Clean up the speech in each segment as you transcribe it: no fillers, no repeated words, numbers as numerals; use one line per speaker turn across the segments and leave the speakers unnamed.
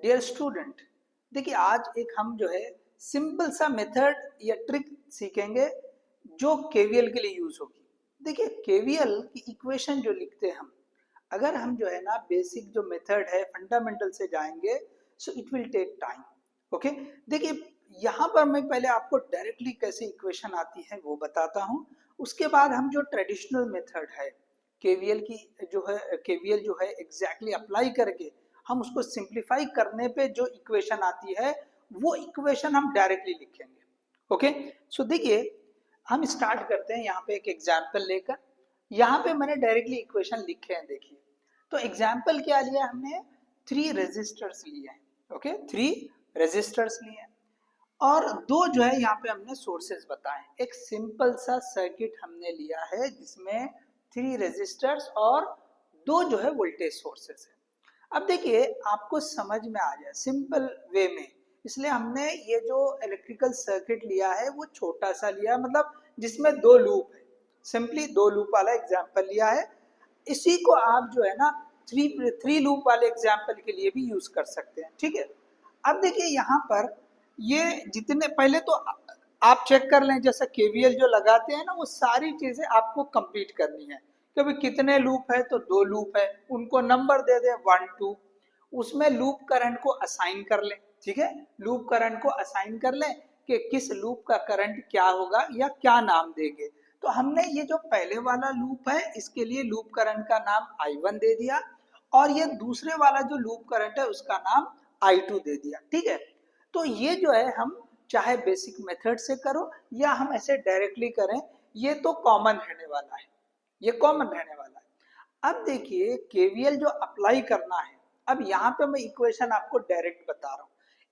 Dear student, देखिए आज एक हम जो है सिंपल सा मेथड या ट्रिक सीखेंगे जो केवीएल के लिए यूज होगी। देखिए केवीएल की इक्वेशन जो लिखते हैं हम, अगर हम जो है ना बेसिक जो मेथड है फंडामेंटल से जाएंगे so it will take time. Okay, देखिए यहाँ पर मैं पहले आपको डायरेक्टली कैसे इक्वेशन आती है वो बताता हूँ। उसके बाद हम जो ट्रेडिशनल मेथड है केवीएल की जो है, केवीएल जो है एग्जैक्टली अप्लाई करके हम उसको सिंप्लीफाई करने पे जो इक्वेशन आती है वो इक्वेशन हम डायरेक्टली लिखेंगे। ओके, सो देखिए हम स्टार्ट करते हैं यहाँ पे एक एग्जाम्पल लेकर। यहाँ पे मैंने डायरेक्टली इक्वेशन लिखे हैं, देखिए। तो एग्जाम्पल क्या लिया हमने, 3 रेजिस्टर्स लिए हैं। ओके, 3 रेजिस्टर्स लिए हैं और दो जो है यहाँ पे हमने सोर्सेज बताए। एक सिंपल सा सर्किट हमने लिया है जिसमें 3 रेजिस्टर्स और दो जो है वोल्टेज सोर्सेज है। अब देखिए आपको समझ में आ जाए सिंपल वे में, इसलिए हमने ये जो इलेक्ट्रिकल सर्किट लिया है वो छोटा सा लिया है, मतलब जिसमें 2 लूप है। सिंपली 2 लूप वाला एग्जाम्पल लिया है। इसी को आप जो है ना थ्री लूप वाले एग्जाम्पल के लिए भी यूज कर सकते हैं। ठीक है, अब देखिए यहाँ पर ये जितने पहले तो आप चेक कर लें, जैसा केवीएल जो लगाते हैं ना वो सारी चीजें आपको कंप्लीट करनी है। क्योंकि कितने लूप है तो 2 लूप है, उनको नंबर दे दे 1 2, उसमें लूप करंट को असाइन कर लें। ठीक है, लूप करंट को असाइन कर लें कि किस लूप का करंट क्या होगा या क्या नाम देंगे। तो हमने ये जो पहले वाला लूप है इसके लिए लूप करंट का नाम I1 दे दिया और ये दूसरे वाला जो लूप करंट है उसका नाम I2 दे दिया। ठीक है, तो ये जो है हम चाहे बेसिक मेथड से करो या हम ऐसे डायरेक्टली करें, ये तो कॉमन रहने वाला है, ये कॉमन रहने वाला है। अब देखिए केवीएल जो अप्लाई करना है, अब यहाँ पे मैं इक्वेशन आपको डायरेक्ट बता रहा हूँ।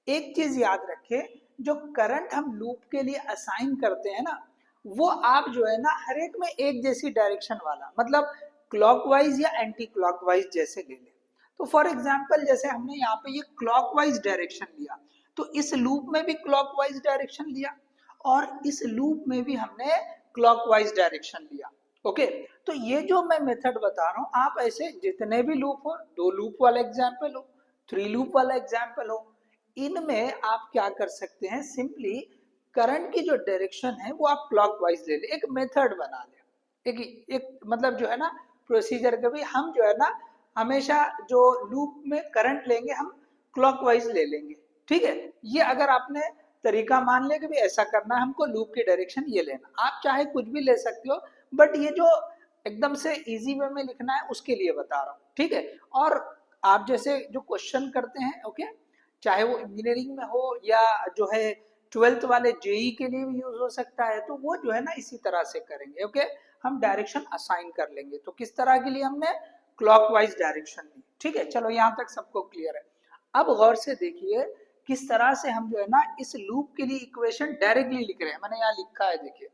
एक चीज याद रखें, जो करंट हम लूप के लिए असाइन करते हैं ना वो आप जो है ना हर एक में एक जैसी डायरेक्शन वाला, मतलब क्लॉकवाइज या एंटी क्लॉकवाइज जैसे ले लें। तो फॉर एग्जाम्पल जैसे हमने यहाँ पे ये क्लॉकवाइज डायरेक्शन लिया तो इस लूप में भी क्लॉकवाइज डायरेक्शन लिया और इस लूप में भी हमने क्लॉकवाइज डायरेक्शन लिया। ओके, तो ये जो मैं मेथड बता रहा हूँ आप ऐसे जितने भी लूप हो, 2 लूप वाला एग्जाम्पल हो, 3 लूप वाला एग्जाम्पल हो, इनमें आप क्या कर सकते हैं, सिंपली करंट की जो डायरेक्शन है वो आप क्लॉकवाइज ले ले, एक मेथड बना ले, एक मतलब जो है ना प्रोसीजर के भी हम जो है ना हमेशा जो लूप में करंट लेंगे हम क्लॉकवाइज ले लेंगे। ठीक है, ये अगर आपने तरीका मान लिया कि भी ऐसा करना है हमको, लूप की डायरेक्शन ये लेना, आप चाहे कुछ भी ले सकते हो बट ये जो एकदम से इजी वे में लिखना है उसके लिए बता रहा हूँ। ठीक है, और आप जैसे जो क्वेश्चन करते हैं, ओके, चाहे वो इंजीनियरिंग में हो या जो है 12th वाले जेई के लिए भी यूज हो सकता है, तो वो जो है ना इसी तरह से करेंगे। ओके, हम डायरेक्शन असाइन कर लेंगे। तो किस तरह के लिए हमने क्लॉकवाइज डायरेक्शन ली। ठीक है, चलो यहाँ तक सबको क्लियर है। अब गौर से देखिए किस तरह से हम जो है ना इस लूप के लिए इक्वेशन डायरेक्टली लिख रहे हैं। मैंने यहाँ लिखा है, देखिए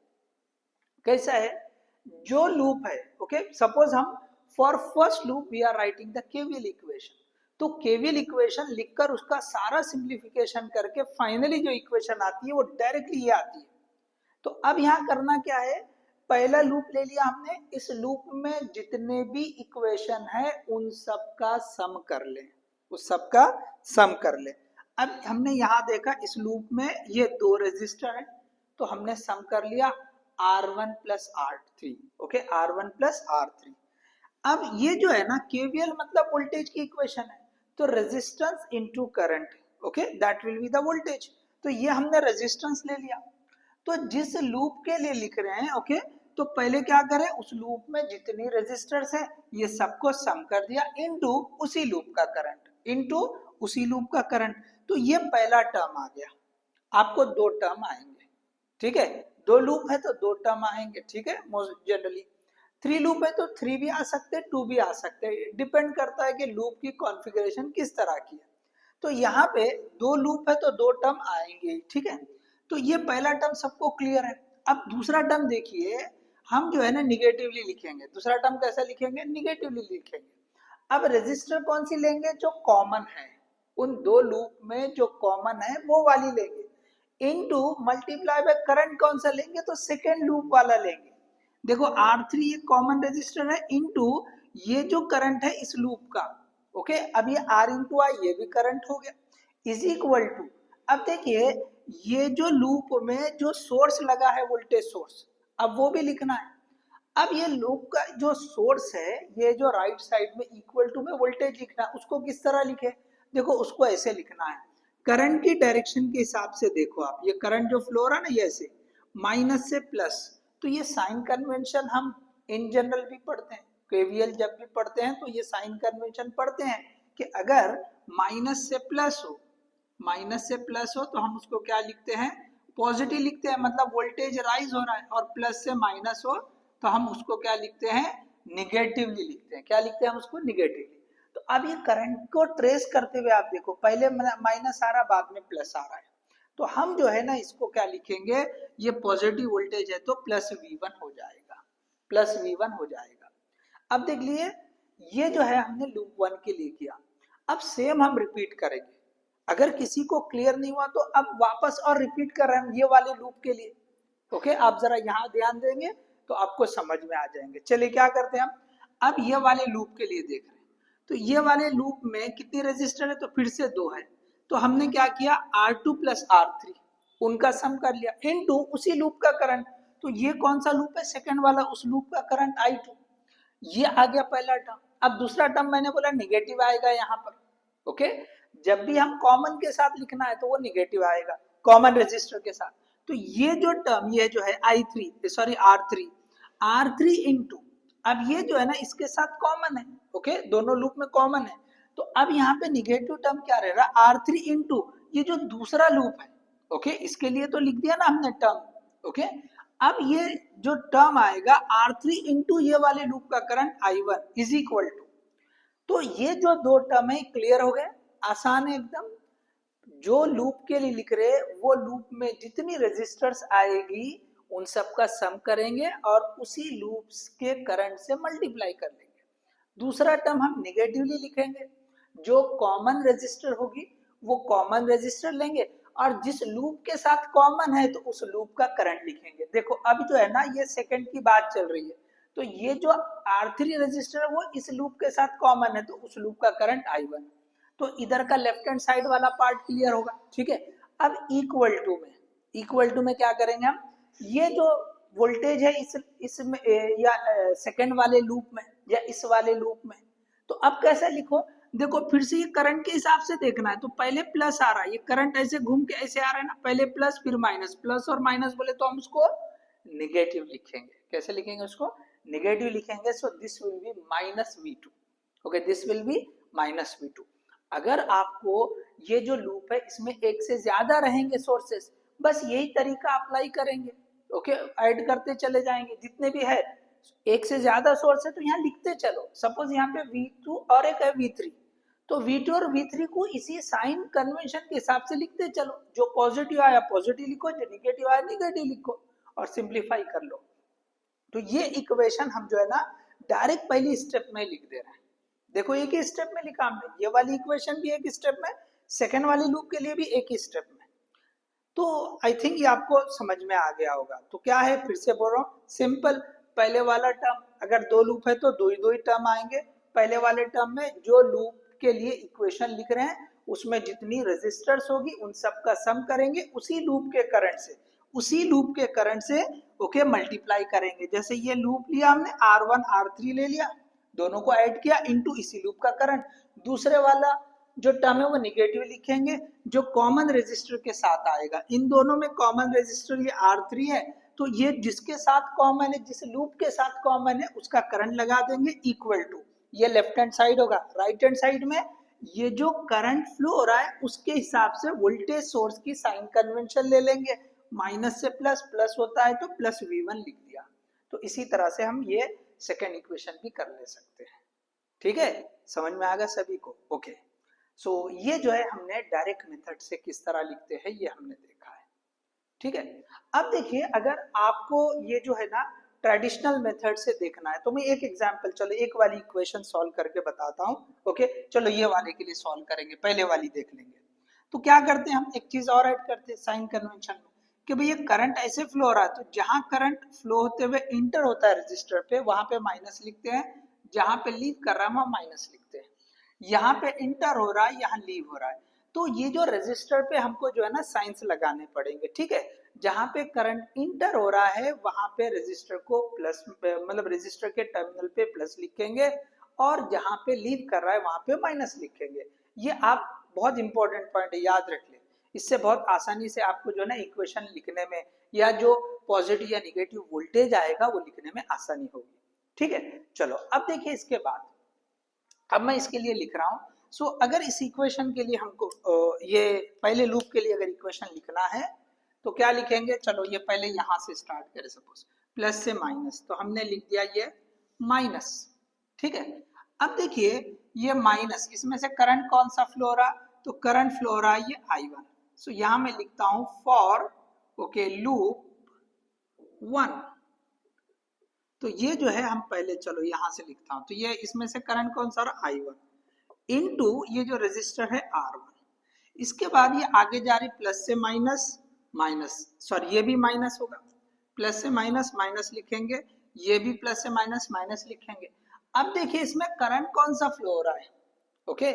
कैसा है, जो लूप है, ओके, सपोज हम for first loop we are writing the KVL equation, तो केवीएल इक्वेशन लिखकर उसका सारा सिंप्लीफिकेशन करके फाइनली जो इक्वेशन आती है वो डायरेक्टली ये आती है। तो अब यहाँ करना क्या है, पहला लूप ले लिया हमने, इस लूप में जितने भी इक्वेशन है उन सब का सम कर ले, उस सब का सम कर ले। अब हमने यहाँ देखा इस लूप में ये 2 रेजिस्टर है तो हमने सम कर लिया R1 plus R3। Okay, R1 plus R3। अब ये जो है ना केवीएल मतलब वोल्टेज की इक्वेशन है, तो resistance into current, okay, that will be the voltage. तो ये हमने रेजिस्टेंस ले लिया। तो जिस लूप के लिए लिख रहे हैं, ओके, तो पहले क्या करें, उस लूप में जितनी रेजिस्टर्स है ये सबको सम कर दिया इनटू उसी लूप का करंट, इनटू उसी लूप का करंट। तो ये पहला टर्म आ गया, आपको 2 टर्म आएंगे। ठीक है, 2 लूप है तो 2 टर्म आएंगे। ठीक है, मोस्ट जनरली 3 लूप है तो 3 भी आ सकते हैं, 2 भी आ सकते हैं, डिपेंड करता है कि लूप की कॉन्फ़िगरेशन किस तरह की है। तो यहाँ पे 2 लूप है तो 2 टर्म आएंगे। ठीक है, तो ये पहला टर्म सबको क्लियर है। अब दूसरा टर्म देखिए, हम जो है ना निगेटिवली लिखेंगे। दूसरा टर्म कैसा लिखेंगे, निगेटिवली लिखेंगे। अब रेजिस्टर कौन सी लेंगे, जो कॉमन है, उन 2 लूप में जो कॉमन है वो वाली लेंगे, इनटू मल्टीप्लाई बाय करंट कौन सा लेंगे, तो सेकेंड लूप वाला लेंगे। देखो R3 ये कॉमन रेजिस्टर है, इनटू ये जो करंट है इस लूप का। ओके, अब ये R इंटू आई ये भी करंट हो गया। इज इक्वल टू, अब देखिए ये जो लूप में जो सोर्स लगा है वोल्टेज सोर्स, अब वो भी लिखना है। अब ये लूप का जो सोर्स है, ये जो राइट साइड में इक्वल टू में वोल्टेज लिखना है, उसको किस तरह लिखे? देखो उसको ऐसे लिखना है, करंट की डायरेक्शन के हिसाब से। देखो आप, ये करंट जो फ्लो हो रहा है ना, ये ऐसे माइनस से प्लस, तो ये साइन कन्वेंशन हम इन जनरल भी पढ़ते हैं, केवीएल जब भी पढ़ते हैं तो ये साइन कन्वेंशन पढ़ते हैं कि अगर माइनस से प्लस हो, माइनस से प्लस हो तो हम उसको क्या लिखते हैं? पॉजिटिव लिखते हैं, मतलब वोल्टेज राइज हो रहा है। और प्लस से माइनस हो तो हम उसको क्या लिखते हैं? निगेटिवली लिखते हैं। क्या लिखते हैं हम उसको? निगेटिवली। तो अब ये करंट को ट्रेस करते हुए आप देखो, पहले माइनस आ रहा, बाद में प्लस आ रहा है, तो हम जो है ना इसको क्या लिखेंगे? ये पॉजिटिव वोल्टेज है तो प्लस V1 हो जाएगा, प्लस V1 हो जाएगा। अब देख लिए, ये जो है हमने लूप 1 के लिए किया। अब सेम हम रिपीट करेंगे। अगर किसी को क्लियर नहीं हुआ तो अब वापस और रिपीट कर रहे हैं हम ये वाले लूप के लिए। ओके, आप जरा यहाँ ध्यान देंगे तो आपको समझ में आ जाएंगे। चलिए क्या करते हैं हम, अब ये वाले लूप के लिए देख रहे हैं। तो ये वाले लूप में कितनी रेजिस्टर है? तो फिर से 2 है। तो हमने क्या किया? R2 प्लस R3 उनका सम कर लिया, इनटू उसी लूप का करंट। तो ये कौन सा लूप है? सेकंड वाला, उस लूप का करंट I2। ये आ गया पहला टर्म। अब दूसरा टर्म मैंने बोला निगेटिव आएगा यहाँ पर। ओके, जब भी हम कॉमन के साथ लिखना है तो वो निगेटिव आएगा, कॉमन रेजिस्टर के साथ। तो ये जो टर्म, ये जो है R3 इंटू, अब ये जो है ना इसके साथ कॉमन है। ओके, दोनों लूप में कॉमन है। तो अब यहाँ पे निगेटिव टर्म क्या रह रहा? R3 इंटू ये जो दूसरा लूप है। ओके, इसके लिए तो लिख दिया ना हमने टर्म। ओके, अब ये जो टर्म आएगा R3 इंटू ये वाले लूप का current I1 is equal to, तो ये जो दो टर्म है क्लियर हो गए, आसान है एकदम। जो लूप के लिए लिख रहे वो लूप में जितनी रेजिस्टर्स आएगी उन सब का सम करेंगे और उसी लूप के करंट से मल्टीप्लाई कर लेंगे। दूसरा टर्म हम निगेटिवली लिखेंगे, जो कॉमन रेजिस्टर होगी वो कॉमन रेजिस्टर लेंगे और जिस लूप के साथ कॉमन है तो उस लूप का करंट लिखेंगे। देखो अब जो है ना ये सेकंड की बात चल रही है, तो ये जो R3 रेजिस्टर है वो इस लूप के साथ कॉमन है तो उस लूप का करंट I1। तो इधर का लेफ्ट हैंड साइड वाला पार्ट क्लियर होगा। ठीक है, अब इक्वल टू में क्या करेंगे हम? ये जो वोल्टेज है इसमें या सेकंड वाले लूप में या इस वाले लूप में, तो अब कैसे लिखो? देखो फिर से ये करंट के हिसाब से देखना है। तो पहले प्लस आ रहा है, ये करंट ऐसे घूम के ऐसे आ रहा है ना, पहले प्लस फिर माइनस, प्लस और माइनस बोले तो हम उसको निगेटिव लिखेंगे। कैसे लिखेंगे उसको? निगेटिव लिखेंगे। So this will be minus V2। Okay, this will be minus V2। अगर आपको ये जो लूप है इसमें एक से ज्यादा रहेंगे सोर्सेस, बस यही तरीका अप्लाई करेंगे। ओके, ऐड करते चले जाएंगे जितने भी है। एक से ज्यादा सोर्स है तो यहाँ लिखते चलो। सपोज यहाँ पे V2 और एक है V3, तो V2 और V3 को इसी साइन कन्वेंशन के हिसाब से लिखते चलो। जो पॉजिटिव आया पॉजिटिव लिखो, जो निगेटिव आया निगेटिव लिखो और सिंप्लीफाई कर लो। तो ये इक्वेशन हम जो है ना डायरेक्ट पहली स्टेप में लिख दे रहे हैं। देखो एक ही स्टेप में लिखा हमने, ये वाली इक्वेशन भी एक स्टेप में, सेकेंड वाली लूप के लिए भी एक ही स्टेप में। तो आई थिंक ये आपको समझ में आ गया होगा। तो क्या है, फिर से बोल रहा हूँ, सिंपल। पहले वाला टर्म, अगर दो लूप है तो दो ही टर्म आएंगे। पहले वाले टर्म में जो लूप के लिए इक्वेशन लिख रहे हैं उसमें जितनी रेजिस्टर्स होगी उन सब का सम करेंगे उसी लूप के करंट से ओके मल्टीप्लाई करेंगे। जैसे ये लूप लिया हमने, R1 R3 ले लिया, दोनों को ऐड किया इनटू इसी लूप का करंट। दूसरे वाला जो टर्म है वो निगेटिव लिखेंगे, जो कॉमन रेजिस्टर के साथ आएगा। इन दोनों में कॉमन रेजिस्टर ये R3 है, तो ये जिसके साथ कॉमन है, जिस लूप के साथ कॉमन है उसका करंट लगा देंगे इक्वल टू, ये लेफ्ट हैंड साइड होगा। राइट हैंड साइड में ये जो करंट फ्लो हो रहा है उसके हिसाब से वोल्टेज सोर्स की साइन कन्वेंशन ले लेंगे। माइनस से प्लस, प्लस होता है तो प्लस V1 लिख दिया। तो इसी तरह से हम ये सेकेंड इक्वेशन भी कर ले सकते हैं। ठीक है, समझ में आ गया सभी को? ओके, सो ये जो है हमने डायरेक्ट मेथड से किस तरह लिखते हैं ये हमने देखा है। ठीक है, अब देखिए अगर आपको ये जो है ना ट्रेडिशनल मेथड से देखना है तो मैं एक एग्जांपल, चलो एक वाली इक्वेशन सॉल्व करके बताता हूँ। ओके, चलो ये वाले के लिए सॉल्व करेंगे, पहले वाली देख लेंगे। तो क्या करते हैं हम, एक चीज और ऐड करते हैं साइन कन्वेंशन में कि भाई ये करंट ऐसे फ्लो हो रहा है, तो जहां करंट फ्लो होते हुए इंटर होता है रजिस्टर पे वहां पे माइनस लिखते हैं, जहां पे लीव कर रहा है वहां माइनस लिखते हैं। यहाँ पे इंटर हो रहा है, यहाँ लीव हो रहा है, तो ये जो रेजिस्टर पे हमको जो है ना साइंस लगाने पड़ेंगे, ठीक है। जहां पे करंट इंटर हो रहा है वहां पे रेजिस्टर को प्लस, मतलब रेजिस्टर के टर्मिनल पे प्लस लिखेंगे, और जहां पे लीव कर रहा है वहां पे माइनस लिखेंगे। ये आप बहुत इंपॉर्टेंट पॉइंट है, याद रख लें। इससे बहुत आसानी से आपको जो है ना इक्वेशन लिखने में, या जो पॉजिटिव या निगेटिव वोल्टेज आएगा वो लिखने में आसानी होगी, ठीक है। चलो अब देखिए इसके बाद, अब मैं इसके लिए लिख रहा हूं। सो अगर इस इक्वेशन के लिए हमको ये पहले लूप के लिए अगर इक्वेशन लिखना है तो क्या लिखेंगे, चलो ये पहले यहां से स्टार्ट करें। सपोज प्लस से माइनस, तो हमने लिख दिया ये माइनस, ठीक है। अब देखिए ये माइनस, इसमें से करंट कौन सा फ्लो हो रहा, तो करंट फ्लो हो रहा है ये I1। सो यहां मैं लिखता हूं फॉर, ओके, लूप 1। तो ये जो है हम पहले, चलो यहां से लिखता हूं, तो ये इसमें से करंट कौन सा रहा, I1 इनटू ये जो रेजिस्टर है R1। इसके बाद ये आगे जा रही प्लस से माइनस, माइनस सॉरी ये भी माइनस होगा, प्लस से माइनस माइनस लिखेंगे, ये भी प्लस से माइनस माइनस लिखेंगे। अब देखिए इसमें करंट कौन सा फ्लो हो रहा है, ओके।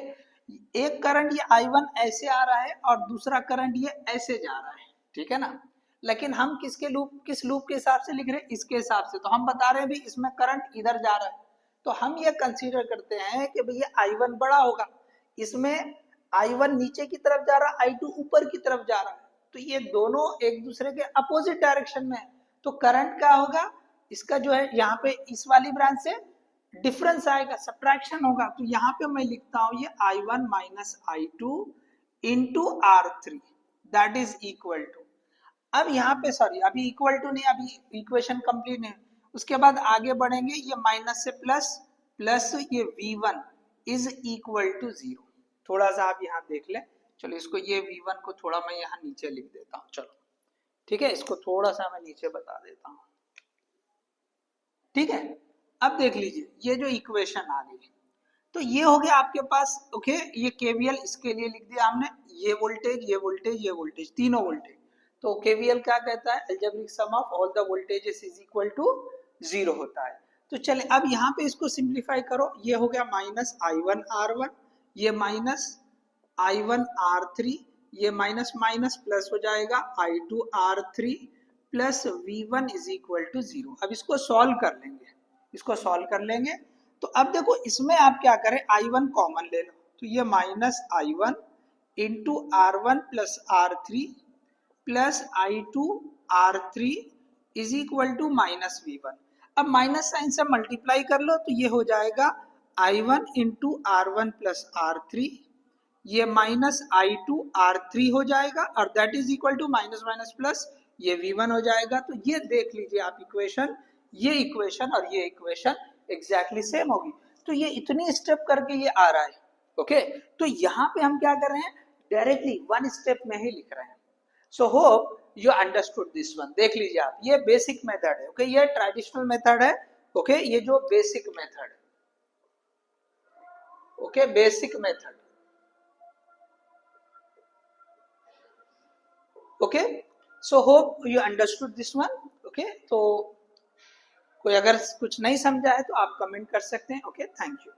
एक करंट ये I1 ऐसे आ रहा है और दूसरा करंट ये ऐसे जा रहा है, ठीक है ना। लेकिन हम किस लूप के हिसाब से लिख रहे हैं, इसके हिसाब से। तो हम बता रहे हैं भी इसमें करंट इधर जा रहा है, तो हम ये कंसीडर करते हैं कि भैया I1 बड़ा होगा। इसमें I1 नीचे की तरफ जा रहा है, I2 ऊपर की तरफ जा रहा है, तो ये दोनों एक दूसरे के अपोजिट डायरेक्शन में है। तो करंट क्या होगा, इसका जो है यहाँ पे इस वाली ब्रांच से डिफरेंस आएगा, सब्ट्रैक्शन होगा। तो यहाँ पे मैं लिखता हूं ये I1 minus I2 into R3 that is equal to, अब यहाँ पे सॉरी अभी इक्वल टू नहीं, अभी इक्वेशन कंप्लीट नहीं, उसके बाद आगे बढ़ेंगे, ये माइनस से प्लस, प्लस ये V1 इज इक्वल टू 0। थोड़ा सा आप यहाँ देख ले, चलो इसको ये V1 को थोड़ा मैं यहाँ नीचे लिख देता हूँ, चलो ठीक है, इसको थोड़ा सा मैं नीचे बता देता हूँ, ठीक है। अब देख लीजिए ये जो इक्वेशन आ गई, तो ये हो गया आपके पास, ओके। ये केवीएल इसके लिए लिख दिया हमने, ये वोल्टेज ये वोल्टेज ये वोल्टेज, तीनों वोल्टेज। तो केवीएल क्या कहता है, algebraic sum of all the voltages is equal to 0 होता है। तो चले अब यहाँ पे इसको सिंप्लीफाई करो, ये हो गया माइनस I1 R1, ये माइनस I1 R3, ये माइनस माइनस प्लस हो जाएगा I2 R3 plus V1 is equal to 0। अब इसको सॉल्व कर लेंगे, इसको सॉल्व कर लेंगे। तो अब देखो इसमें आप क्या करें, I1 कॉमन ले लो, तो ये minus I1 into R1 plus R3 plus I2 R3 is equal to minus V1। अब माइनस साइन से मल्टीप्लाई कर लो, तो ये हो जाएगा I1 into R1 plus R3, ये माइनस I2 R3 हो जाएगा, और that is equal to minus minus plus, ये V1 हो जाएगा। तो ये देख लीजिए आप इक्वेशन, ये इक्वेशन और ये इक्वेशन एग्जैक्टली सेम होगी। तो ये इतनी स्टेप करके ये आ रहा है, ओके। तो यहाँ पे हम क्या कर रहे हैं, डायरेक्टली वन स्टेप में ही लिख रहे हैं। So hope you understood this one. देख लीजिए आप, ये बेसिक मेथड है, ओके, ये ट्रेडिशनल मेथड है, ओके, ये जो बेसिक मेथड है, okay, basic method, okay. So hope you understood this one, okay. तो कोई अगर कुछ नहीं समझा है तो आप कमेंट कर सकते हैं, ओके, थैंक यू।